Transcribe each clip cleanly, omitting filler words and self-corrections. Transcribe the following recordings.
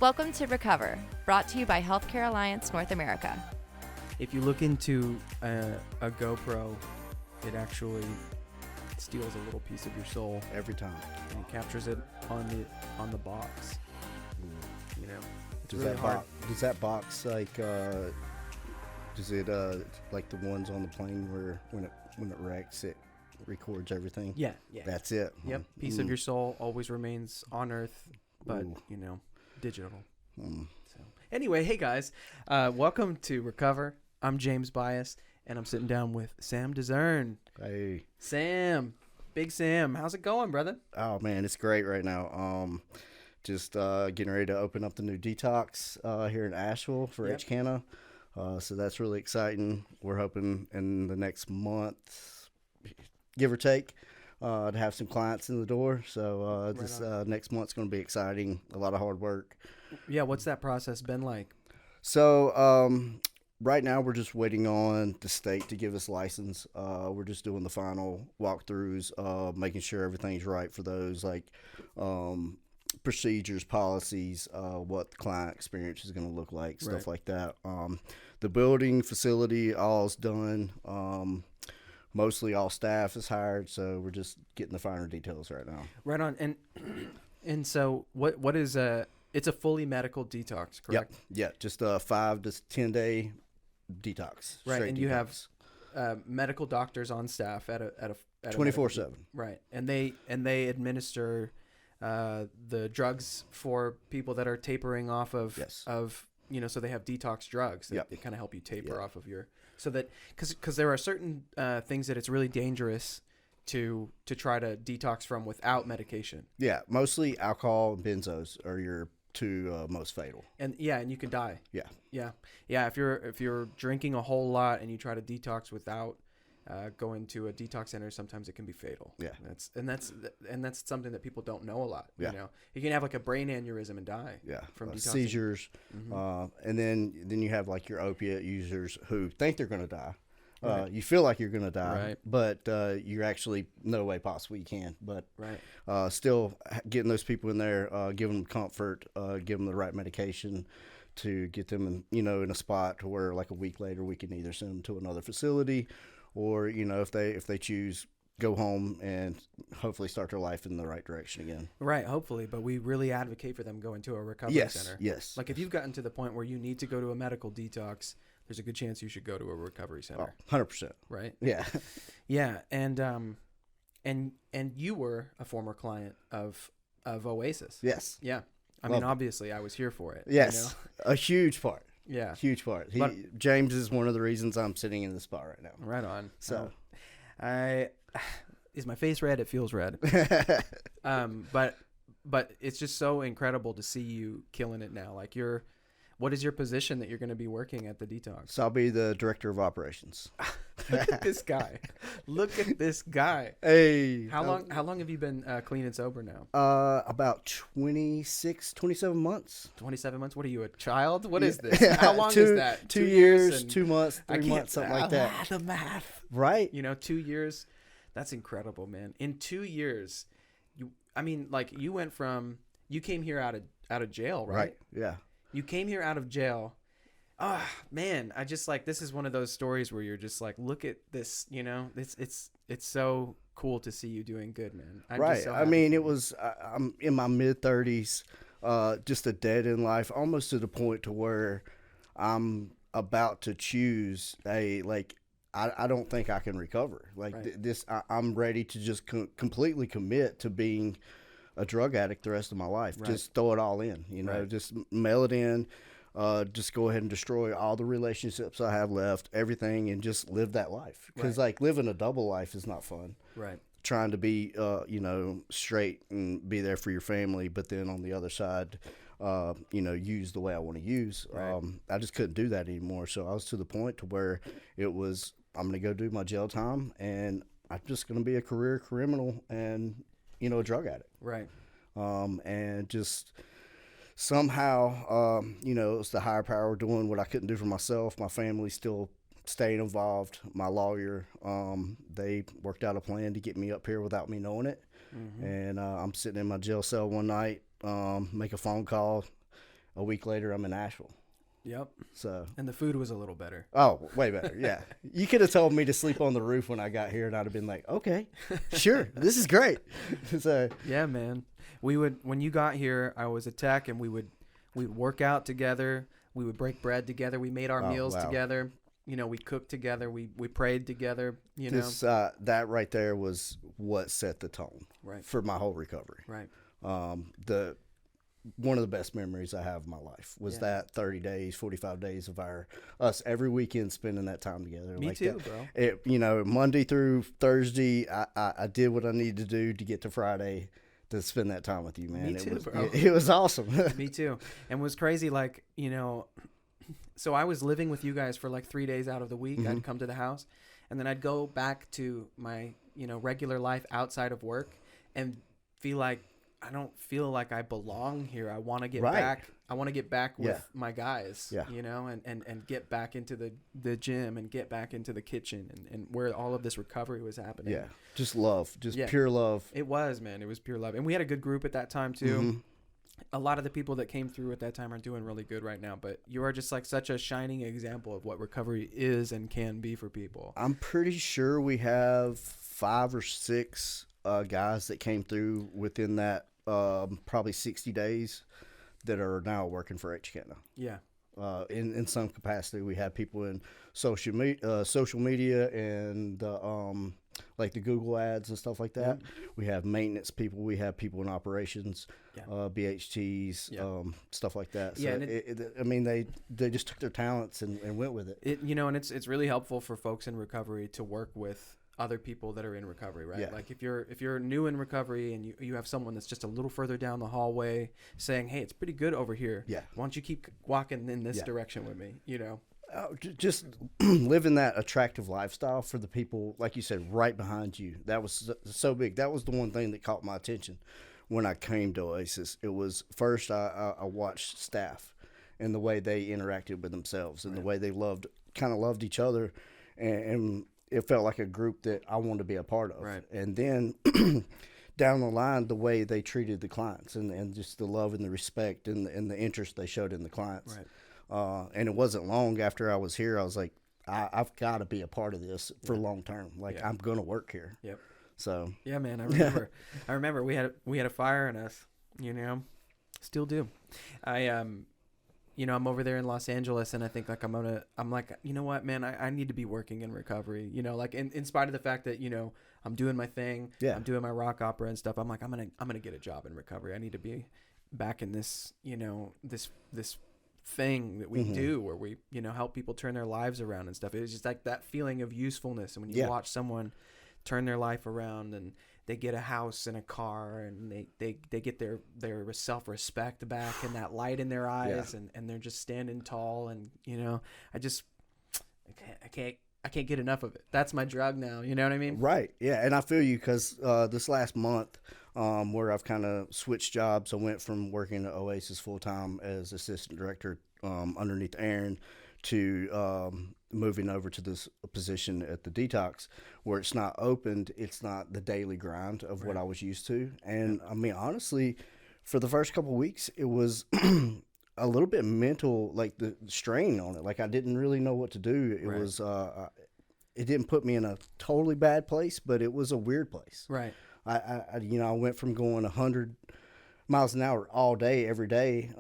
Welcome to Recover, brought to you by Healthcare Alliance North America. If you look into a GoPro, it actually steals a little piece of your soul every time, and captures it on the box. You know, it's does really that hard. does that box like does it like the ones on the plane where when it wrecks it records everything? Yeah. That's it. Yep. Piece of your soul always remains on Earth, but digital. So anyway, hey guys, welcome to Recover. I'm James Byous, and I'm sitting down with Sam Dezern. Hey, Sam, Big Sam, how's it going, brother? oh man, it's great right now. Just getting ready to open up the new detox here in Asheville for HCANA. So that's really exciting. We're hoping in the next month, give or take, to have some clients in the door. So this next month's going to be exciting. A lot of hard work. Yeah, what's that process been like? So right now we're just waiting on the state to give us license. We're just doing the final walkthroughs, making sure everything's right for those, like procedures, policies, what the client experience is going to look like, stuff like that. The building facility, all's done. Mostly all staff is hired, so we're just getting the finer details right now. Right on. And so what is it's a fully medical detox, correct? Yep. Yeah, just a 5 to 10 day detox. Right, and detox. you have medical doctors on staff at a 24/7. Right, and they administer the drugs for people that are tapering off of so they have detox drugs that they kind of help you taper off of your, so that because there are certain things that it's really dangerous to try to detox from without medication. Yeah, mostly alcohol and benzos are your two most fatal. And you can die. Yeah. If you're drinking a whole lot and you try to detox without going to a detox center, sometimes it can be fatal. Yeah. That's something that people don't know a lot. Yeah. You know, you can have like a brain aneurysm and die. Yeah. From detoxing. Seizures. Mm-hmm. And then you have like your opiate users who think they're going to die. You feel like you're going to die, but you're actually no way possible you can. But still getting those people in there, giving them comfort, giving them the right medication to get them in a spot to where like a week later we can either send them to another facility, or if they choose, go home and hopefully start their life in the right direction again. Right, hopefully. But we really advocate for them going to a recovery center. Yes. Like if you've gotten to the point where you need to go to a medical detox, there's a good chance you should go to a recovery center. 100%. Right? Yeah. Yeah. And you were a former client of Oasis. Yes. Yeah. I mean, obviously I was here for it. Yes. A huge part. Yeah. Huge part. James is one of the reasons I'm sitting in this spot right now. Right on. So is my face red? It feels red. But it's just so incredible to see you killing it now. Like what is your position that you're going to be working at the detox? So I'll be the director of operations. Look at this guy. Look at this guy. Hey. How long have you been clean and sober now? About 27 months. 27 months? What are you, a child? What is this? How long is that? 2 years, 2 months, 3 months, something like that. The math. Right? 2 years. That's incredible, man. In 2 years, you came here out of jail, right? Right. Yeah. You came here out of jail. Man, I just this is one of those stories where you're just like, look at this, it's so cool to see you doing good, man. I mean, it was, I'm in my mid 30s, just a dead end life, almost to the point to where I'm about to choose I don't think I can recover. I'm ready to just completely commit to being a drug addict the rest of my life. Right. Just throw it all in, just mail it in, just go ahead and destroy all the relationships I have left, everything, and just live that life. Because living a double life is not fun. Right. Trying to be, straight and be there for your family, but then on the other side, use the way I want to use. Right. I just couldn't do that anymore. So I was to the point to where it was, I'm going to go do my jail time, and I'm just going to be a career criminal and, a drug addict. Right. And just somehow, it's the higher power doing what I couldn't do for myself. My family still staying involved. My lawyer, they worked out a plan to get me up here without me knowing it. Mm-hmm. And I'm sitting in my jail cell one night, make a phone call. A week later, I'm in Asheville. Yep. So. And the food was a little better. Oh, way better. Yeah. You could have told me to sleep on the roof when I got here, and I'd have been like, okay, sure, this is great. So. Yeah, man. When you got here, I was a tech, and we'd work out together. We would break bread together. We made our meals together. You know, we cooked together. We prayed together. You know, that right there was what set the tone for my whole recovery. Right. One of the best memories I have of my life was that 30 days, 45 days of us every weekend spending that time together. Me too, bro. You know, Monday through Thursday, I did what I needed to do to get to Friday to spend that time with you, man. Me too, bro. It was awesome. Me too. And it was crazy, like, you know, so I was living with you guys for like 3 days out of the week. Mm-hmm. I'd come to the house, and then I'd go back to my, you know, regular life outside of work and feel like, I don't feel like I belong here. I want to get back. I want to get back with my guys, you know, and get back into the gym and get back into the kitchen and where all of this recovery was happening. Yeah. Just love, pure love. It was, man. It was pure love. And we had a good group at that time too. Mm-hmm. A lot of the people that came through at that time are doing really good right now, but you are just like such a shining example of what recovery is and can be for people. I'm pretty sure we have 5 or 6 guys that came through within that probably 60 days that are now working for HCATNA. Yeah. In some capacity, we have people in social media and like the Google ads and stuff like that. Yeah. We have maintenance people. We have people in operations, BHTs, stuff like that. So yeah, I mean, they just took their talents and went with it. You know, and it's really helpful for folks in recovery to work with other people that are in recovery, right? Yeah. Like if you're new in recovery and you have someone that's just a little further down the hallway saying, hey, it's pretty good over here. Yeah. Why don't you keep walking in this direction with me, you know? Just living that attractive lifestyle for the people, like you said, right behind you. That was so big. That was the one thing that caught my attention when I came to Oasis. It was first I watched staff and the way they interacted with themselves and the way they loved each other, and it felt like a group that I wanted to be a part of. Right. And then down the line, the way they treated the clients and just the love and the respect and the interest they showed in the clients. Right. And it wasn't long after I was here, I was like, I've got to be a part of this for long term. Like I'm going to work here. Yep. So. Yeah, man. I remember we had a fire in us, you know, still do. You know, I'm over there in Los Angeles, and I think like I'm like, you know what, man, I need to be working in recovery, you know, like in spite of the fact that, you know, I'm doing my thing, I'm doing my rock opera and stuff. I'm like, I'm gonna get a job in recovery. I need to be back in this, you know, this thing that we do where we, you know, help people turn their lives around and stuff. It was just like that feeling of usefulness, and when you watch someone turn their life around and they get a house and a car and they get their self-respect back and that light in their eyes and they're just standing tall, and you know, I can't get enough of it. That's my drug now, you know what I mean? Right. Yeah. And I feel you, because this last month where I've kind of switched jobs, I went from working at Oasis full-time as assistant director underneath Aaron to moving over to this position at the Detox, where it's not opened. It's not the daily grind of what I was used to. And I mean, honestly, for the first couple of weeks, it was a little bit mental, like the strain on it. Like I didn't really know what to do. It was, it didn't put me in a totally bad place, but it was a weird place. Right. I went from going 100 miles an hour all day, every day,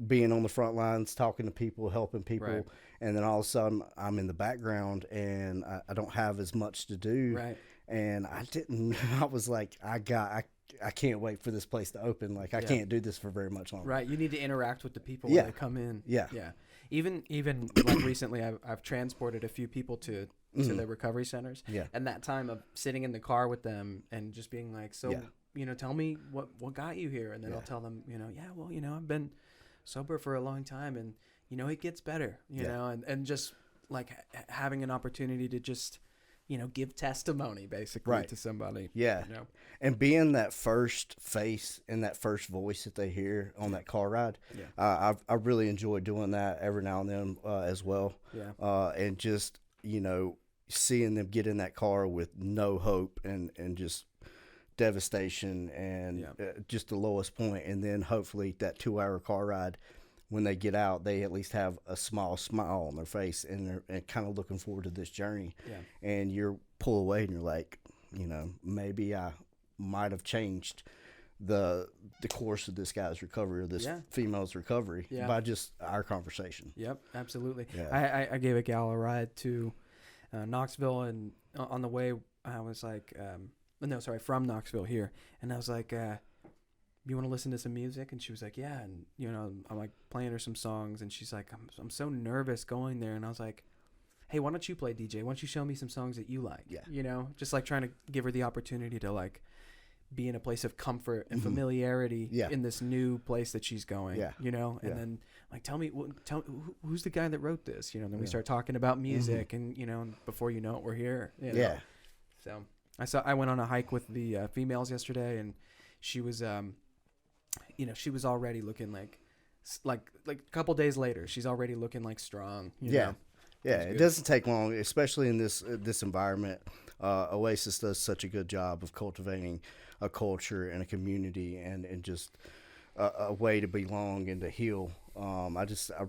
being on the front lines, talking to people, helping people. Right. And then all of a sudden I'm in the background and I don't have as much to do. Right. And I was like, I can't wait for this place to open. Like I can't do this for very much longer. Right. You need to interact with the people when they come in. Yeah. Yeah. Even like recently I've transported a few people to the recovery centers. Yeah. And that time of sitting in the car with them and just being like, you know, tell me what got you here. And then I'll tell them, you know, well, you know, I've been sober for a long time and, you know, it gets better, you know, and just like having an opportunity to just, you know, give testimony basically to somebody. Yeah. You know? And being that first face and that first voice that they hear on that car ride. Yeah. I really enjoy doing that every now and then as well. Yeah. And just, you know, seeing them get in that car with no hope and just devastation and just the lowest point, and then hopefully that 2-hour car ride when they get out, they at least have a small smile on their face, and they're kind of looking forward to this journey. Yeah. And you're pull away and you're like, maybe I might have changed the course of this guy's recovery or this female's recovery by just our conversation. Yep, absolutely. Yeah. I gave a gal a ride to Knoxville, and on the way I was like, from Knoxville here, and I was like, you want to listen to some music? And she was like, yeah. And I'm like playing her some songs, and she's like, I'm so nervous going there. And I was like, hey, why don't you play DJ? Why don't you show me some songs that you like? Yeah. Just like trying to give her the opportunity to like be in a place of comfort and familiarity in this new place that she's going. And then like, tell me who's the guy that wrote this? Then we start talking about music, and before you know it, we're here. So I went on a hike with the females yesterday, and she was she was already looking like a couple days later, she's already looking like strong. You know? It doesn't take long, especially in this environment. Oasis does such a good job of cultivating a culture and a community, and just a way to belong and to heal. I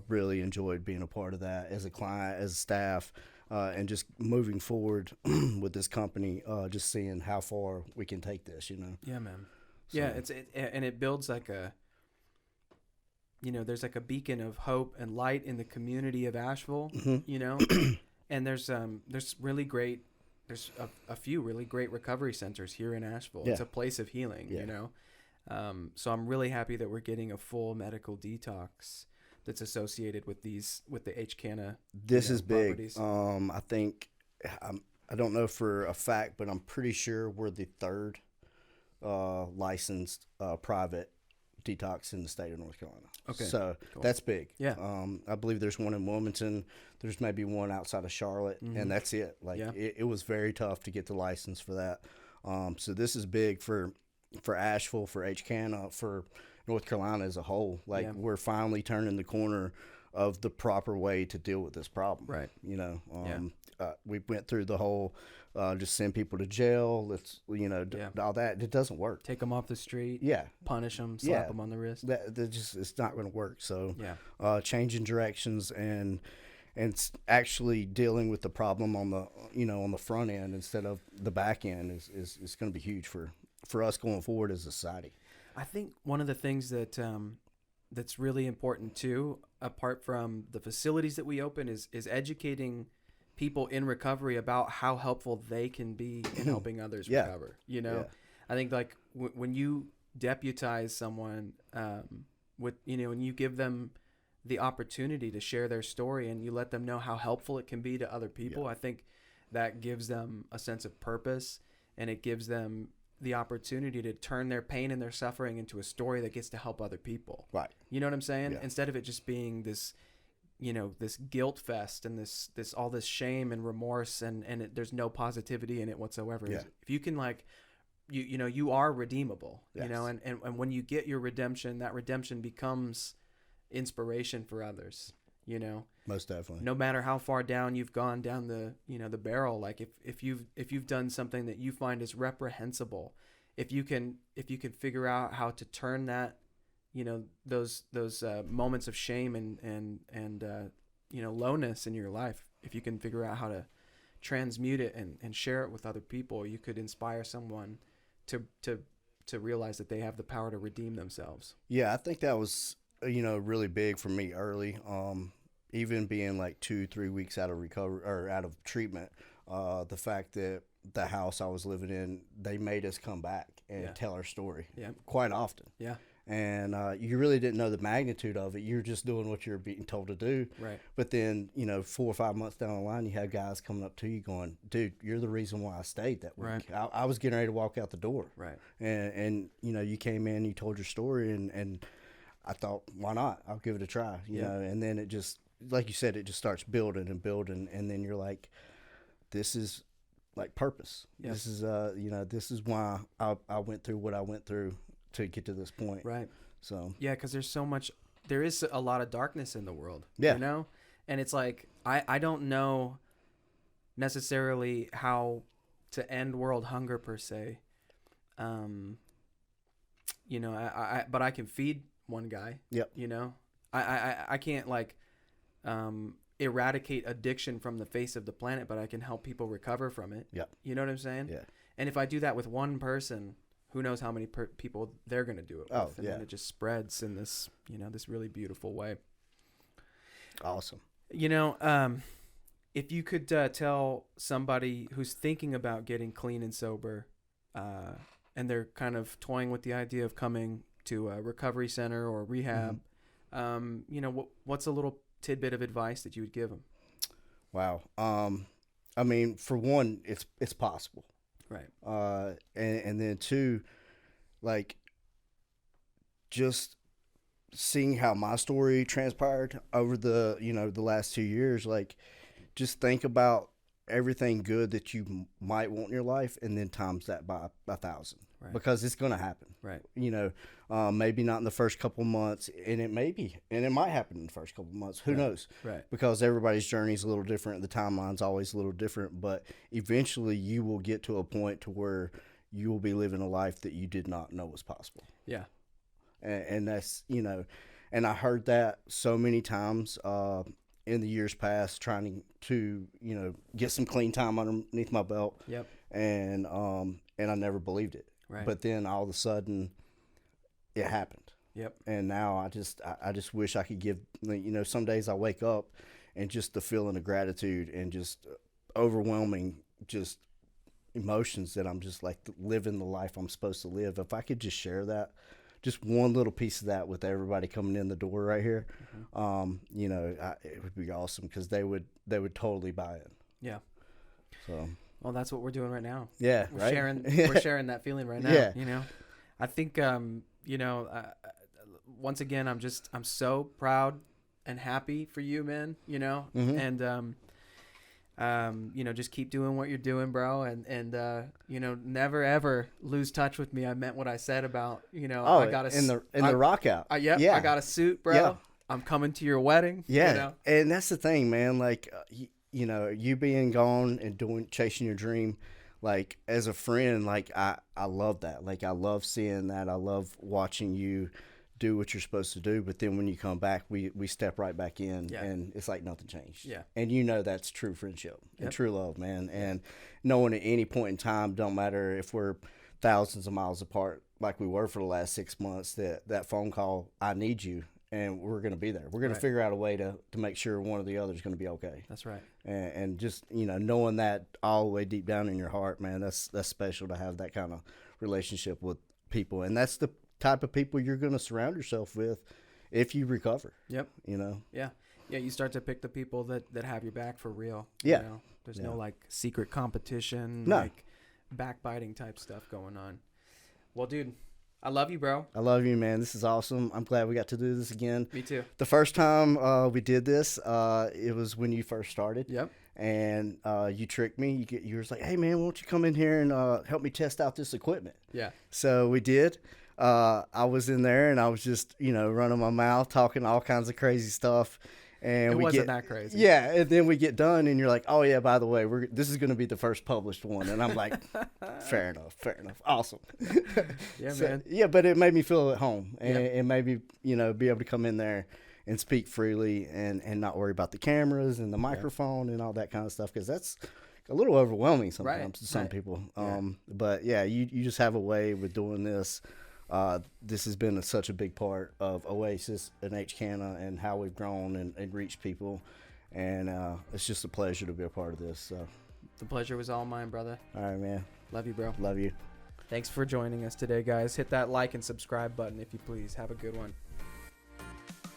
really enjoyed being a part of that as a client, as a staff, and just moving forward with this company, just seeing how far we can take this. Yeah, man. So. Yeah, and it builds like a, there's like a beacon of hope and light in the community of Asheville, and there's really great, there's a few really great recovery centers here in Asheville. It's a place of healing, so I'm really happy that we're getting a full medical detox that's associated with the HCANA. This is big. Properties. I think, I don't know for a fact, but I'm pretty sure we're the third licensed private detox in the state of North Carolina. Okay, so cool. That's big. Yeah. I believe there's one in Wilmington. There's maybe one outside of Charlotte, and that's it. It was very tough to get the license for that. So this is big for Asheville, for HCANA, for North Carolina as a whole. We're finally turning the corner of the proper way to deal with this problem. Right. We went through the whole just send people to jail. Let's all that. It doesn't work. Take them off the street. Yeah. Punish them. Slap them on the wrist. It's not going to work. So changing directions and actually dealing with the problem on the front end instead of the back end is going to be huge for us going forward as a society. I think one of the things that that's really important too, apart from the facilities that we open, is educating people in recovery about how helpful they can be in helping others recover. I think like when you deputize someone with and you give them the opportunity to share their story, and you let them know how helpful it can be to other people, I think that gives them a sense of purpose, and it gives them the opportunity to turn their pain and their suffering into a story that gets to help other people. Right. You know what I'm saying? Yeah. Instead of it just being this, this guilt fest and this all this shame and remorse, and there's no positivity in it whatsoever. Yeah. If you can you are redeemable, yes. And when you get your redemption, that redemption becomes inspiration for others. Most definitely. No matter how far down you've gone down the the barrel, like if you've done something that you find is reprehensible, if you can figure out how to turn that, those moments of shame and lowness in your life, if you can figure out how to transmute it and share it with other people, you could inspire someone to realize that they have the power to redeem themselves. Yeah, I think that was really big for me early. Even being like 2-3 weeks out of recovery or out of treatment, the fact that the house I was living in, they made us come back and tell our story quite often. Yeah. And you really didn't know the magnitude of it. You're just doing what you're being told to do. Right. But then, 4 or 5 months down the line, you have guys coming up to you going, dude, you're the reason why I stayed that week. Right. I was getting ready to walk out the door. Right. And you came in, you told your story, and I thought, why not? I'll give it a try. You know, and then it just, like you said, it just starts building and building, and then you're like, this is like purpose. Yes. This is this is why I went through what I went through to get to this point. Right. So because there is a lot of darkness in the world. Yeah. And it's like I don't know necessarily how to end world hunger per se. But I can feed one guy. Yep. I can't like eradicate addiction from the face of the planet, but I can help people recover from it. Yeah. You know what I'm saying? Yeah. And if I do that with one person, who knows how many people they're going to do it with. And then it just spreads in this, this really beautiful way. Awesome. If you could tell somebody who's thinking about getting clean and sober, and they're kind of toying with the idea of coming to a recovery center or rehab, what's a little tidbit of advice that you would give them? Wow. I mean, for one, it's possible. Right. And then two, like, just seeing how my story transpired over the last 2 years, like, just think about everything good that you might want in your life and then times that by 1,000. Right. Because it's going to happen. Right. Maybe not in the first couple months, and it might happen in the first couple months. Who knows? Right. Because everybody's journey is a little different. The timeline's always a little different, but eventually you will get to a point to where you will be living a life that you did not know was possible. Yeah. And that's, and I heard that so many times, in the years past, trying to get some clean time underneath my belt. Yep. And I never believed it. Right. But then all of a sudden, it happened. Yep. And now I just wish I could give. Some days I wake up and just the feeling of gratitude and just overwhelming just emotions that I'm just like living the life I'm supposed to live. If I could just share that, just one little piece of that with everybody coming in the door right here, it would be awesome because they would totally buy it. Yeah. So. Well, that's what we're doing right now. Yeah, we're sharing that feeling right now. Yeah. I think once again, I'm so proud and happy for you, man. And just keep doing what you're doing, bro. And never ever lose touch with me. I meant what I said about I got the rock out. I got a suit, bro. Yeah. I'm coming to your wedding. Yeah, and that's the thing, man. Like. You being gone and chasing your dream, like as a friend, like I love that. Like I love seeing that. I love watching you do what you're supposed to do. But then when you come back, we step right back in, and it's like nothing changed. Yeah. And that's true friendship and true love, man. And knowing at any point in time, don't matter if we're thousands of miles apart, like we were for the last 6 months, that phone call, I need you. And we're going to be there. We're going to figure out a way to make sure one or the other is going to be okay. That's right. And just, knowing that all the way deep down in your heart, man, that's special to have that kind of relationship with people. And that's the type of people you're going to surround yourself with if you recover. Yep. Yeah. Yeah, you start to pick the people that have your back for real. Yeah. There's no like secret competition, like backbiting type stuff going on. Well, dude, I love you, bro. I love you, man. This is awesome. I'm glad we got to do this again. Me too. The first time we did this, it was when you first started. Yep. And you tricked me. You were like, hey, man, why don't you come in here and help me test out this equipment? Yeah. So we did. I was in there, and I was just, running my mouth, talking all kinds of crazy stuff. And it wasn't that crazy. Yeah, and then we get done, and you're like, "Oh yeah, by the way, this is going to be the first published one." And I'm like, "Fair enough, awesome." Yeah, man. Yeah, but it made me feel at home, and it made me, be able to come in there and speak freely, and not worry about the cameras and the microphone and all that kind of stuff, because that's a little overwhelming sometimes to some people. But yeah, you just have a way with doing this. This has been such a big part of Oasis and HCANA and how we've grown and reached people. And it's just a pleasure to be a part of this. So. The pleasure was all mine, brother. All right, man. Love you, bro. Love you. Thanks for joining us today, guys. Hit that like and subscribe button if you please. Have a good one.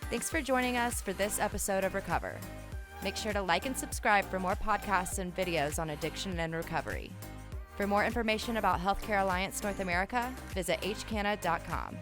Thanks for joining us for this episode of Recover. Make sure to like and subscribe for more podcasts and videos on addiction and recovery. For more information about Healthcare Alliance North America, visit hcana.com.